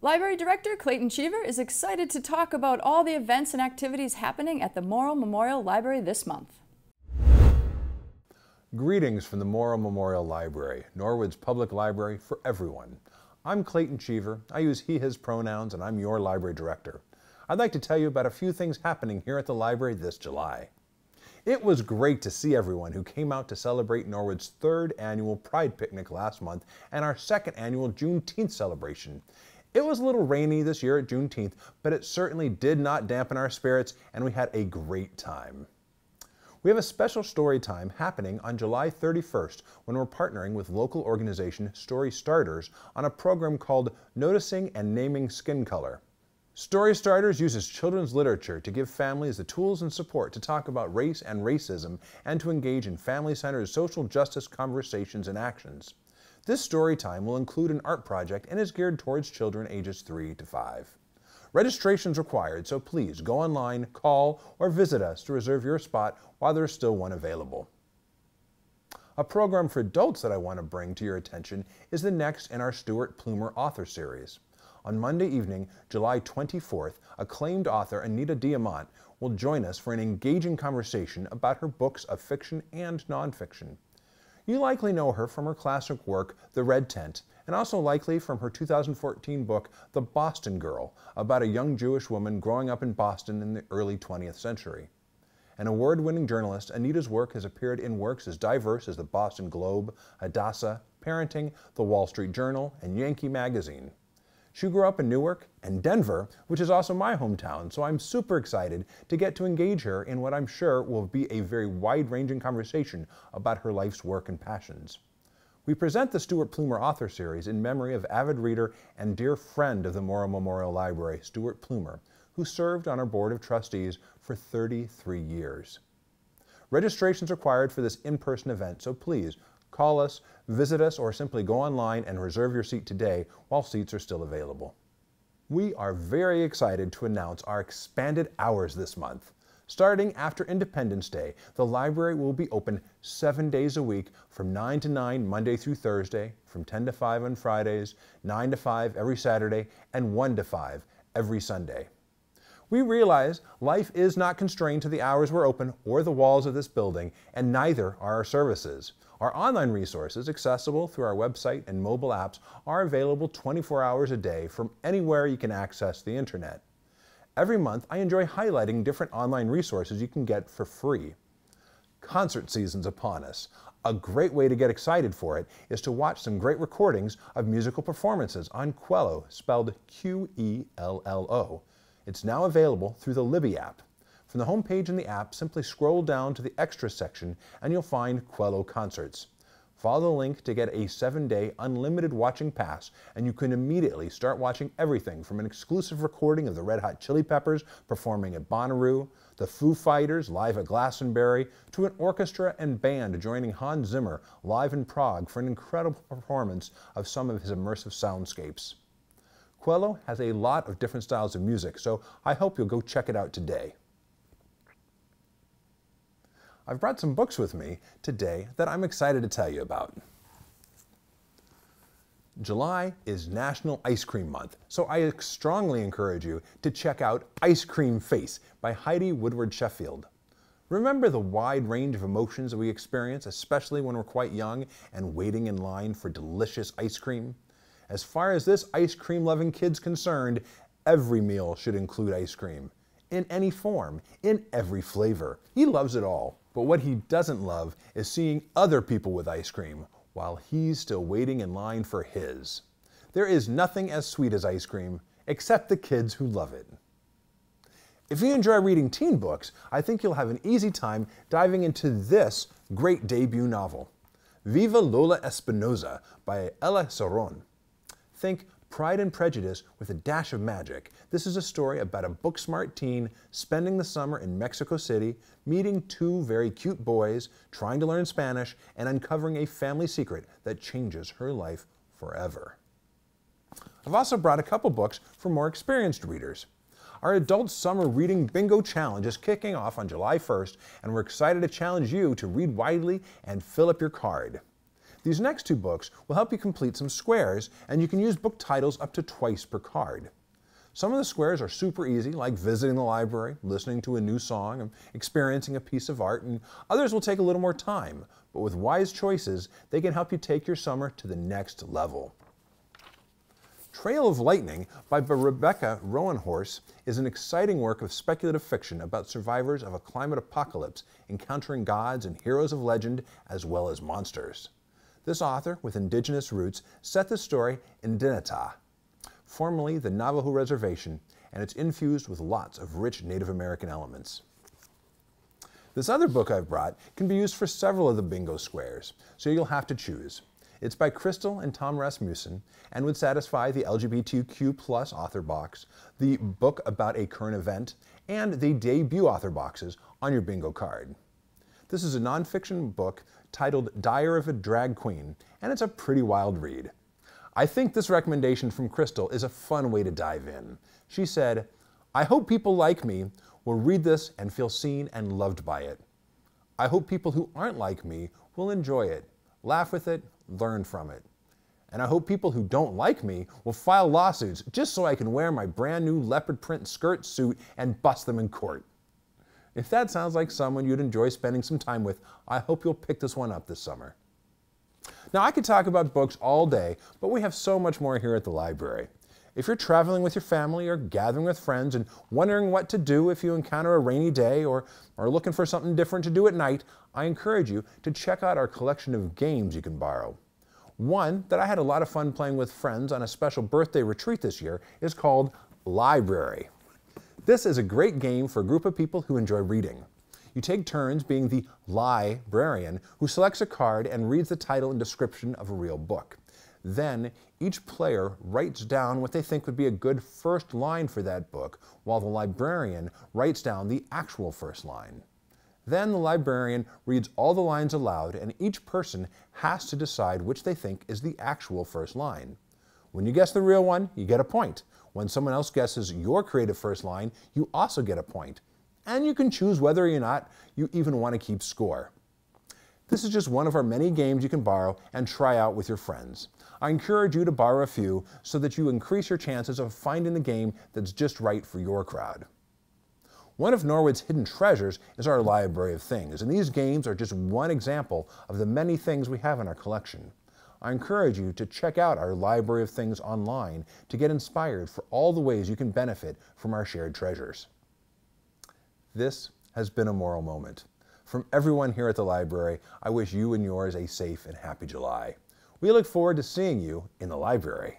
Library Director Clayton Cheever is excited to talk about all the events and activities happening at the Morrill Memorial Library this month. Greetings from the Morrill Memorial Library, Norwood's public library for everyone. I'm Clayton Cheever. I use he, his pronouns, and I'm your library director. I'd like to tell you about a few things happening here at the library this July. It was great to see everyone who came out to celebrate Norwood's 3rd annual Pride Picnic last month and our 2nd annual Juneteenth celebration. It was a little rainy this year at Juneteenth, but it certainly did not dampen our spirits, and we had a great time. We have a special story time happening on July 31st when we're partnering with local organization Story Starters on a program called Noticing and Naming Skin Color. Story Starters uses children's literature to give families the tools and support to talk about race and racism and to engage in family-centered social justice conversations and actions. This story time will include an art project and is geared towards children ages 3 to 5. Registration is required, so please go online, call, or visit us to reserve your spot while there's still one available. A program for adults that I want to bring to your attention is the next in our Stuart Plumer author series. On Monday evening, July 24th, acclaimed author Anita Diamant will join us for an engaging conversation about her books of fiction and nonfiction. You likely know her from her classic work, The Red Tent, and also likely from her 2014 book, The Boston Girl, about a young Jewish woman growing up in Boston in the early 20th century. An award-winning journalist, Anita's work has appeared in works as diverse as the Boston Globe, Hadassah, Parenting, The Wall Street Journal, and Yankee Magazine. She grew up in Newark and Denver, which is also my hometown, so I'm super excited to get to engage her in what I'm sure will be a very wide-ranging conversation about her life's work and passions. We present the Stuart Plumer Author Series in memory of avid reader and dear friend of the Morrill Memorial Library, Stuart Plumer, who served on our Board of Trustees for 33 years. Registration is required for this in-person event, so please call us, visit us, or simply go online and reserve your seat today while seats are still available. We are very excited to announce our expanded hours this month. Starting after Independence Day, the library will be open 7 days a week from 9 to 9 Monday through Thursday, from 10 to 5 on Fridays, 9 to 5 every Saturday, and 1 to 5 every Sunday. We realize life is not constrained to the hours we're open or the walls of this building, and neither are our services. Our online resources, accessible through our website and mobile apps, are available 24 hours a day from anywhere you can access the internet. Every month, I enjoy highlighting different online resources you can get for free. Concert season's upon us. A great way to get excited for it is to watch some great recordings of musical performances on Quello, spelled Q-E-L-L-O. It's now available through the Libby app. From the homepage in the app, simply scroll down to the Extras section and you'll find Quello Concerts. Follow the link to get a 7-day unlimited watching pass, and you can immediately start watching everything from an exclusive recording of the Red Hot Chili Peppers performing at Bonnaroo, the Foo Fighters live at Glastonbury, to an orchestra and band joining Hans Zimmer live in Prague for an incredible performance of some of his immersive soundscapes. Quello has a lot of different styles of music, so I hope you'll go check it out today. I've brought some books with me today that I'm excited to tell you about. July is National Ice Cream Month, so I strongly encourage you to check out Ice Cream Face by Heidi Woodward Sheffield. Remember the wide range of emotions that we experience, especially when we're quite young and waiting in line for delicious ice cream? As far as this ice cream-loving kid's concerned, every meal should include ice cream. In any form, in every flavor. He loves it all. But what he doesn't love is seeing other people with ice cream while he's still waiting in line for his. There is nothing as sweet as ice cream, except the kids who love it. If you enjoy reading teen books, I think you'll have an easy time diving into this great debut novel, Viva Lola Espinosa by Ella Saron. Think Pride and Prejudice with a dash of magic. This is a story about a book-smart teen spending the summer in Mexico City, meeting 2 very cute boys, trying to learn Spanish, and uncovering a family secret that changes her life forever. I've also brought a couple books for more experienced readers. Our Adult Summer Reading Bingo Challenge is kicking off on July 1st, and we're excited to challenge you to read widely and fill up your card. These next 2 books will help you complete some squares, and you can use book titles up to twice per card. Some of the squares are super easy, like visiting the library, listening to a new song, and experiencing a piece of art, and others will take a little more time, but with wise choices, they can help you take your summer to the next level. Trail of Lightning by Rebecca Roanhorse is an exciting work of speculative fiction about survivors of a climate apocalypse encountering gods and heroes of legend as well as monsters. This author, with indigenous roots, set the story in Dinetah, formerly the Navajo Reservation, and it's infused with lots of rich Native American elements. This other book I've brought can be used for several of the bingo squares, so you'll have to choose. It's by Crystal and Tom Rasmussen and would satisfy the LGBTQ+ author box, the book about a current event, and the debut author boxes on your bingo card. This is a nonfiction book titled Diary of a Drag Queen, and it's a pretty wild read. I think this recommendation from Crystal is a fun way to dive in. She said, "I hope people like me will read this and feel seen and loved by it. I hope people who aren't like me will enjoy it, laugh with it, learn from it. And I hope people who don't like me will file lawsuits just so I can wear my brand new leopard print skirt suit and bust them in court." If that sounds like someone you'd enjoy spending some time with, I hope you'll pick this one up this summer. Now, I could talk about books all day, but we have so much more here at the library. If you're traveling with your family or gathering with friends and wondering what to do if you encounter a rainy day or are looking for something different to do at night, I encourage you to check out our collection of games you can borrow. One that I had a lot of fun playing with friends on a special birthday retreat this year is called Library. This is a great game for a group of people who enjoy reading. You take turns being the librarian who selects a card and reads the title and description of a real book. Then, each player writes down what they think would be a good first line for that book, while the librarian writes down the actual first line. Then the librarian reads all the lines aloud, and each person has to decide which they think is the actual first line. When you guess the real one, you get a point. When someone else guesses your creative first line, you also get a point. And you can choose whether or not you even want to keep score. This is just one of our many games you can borrow and try out with your friends. I encourage you to borrow a few so that you increase your chances of finding the game that's just right for your crowd. One of Norwood's hidden treasures is our library of things, and these games are just one example of the many things we have in our collection. I encourage you to check out our library of things online to get inspired for all the ways you can benefit from our shared treasures. This has been a Morrill Moment. From everyone here at the library, I wish you and yours a safe and happy July. We look forward to seeing you in the library.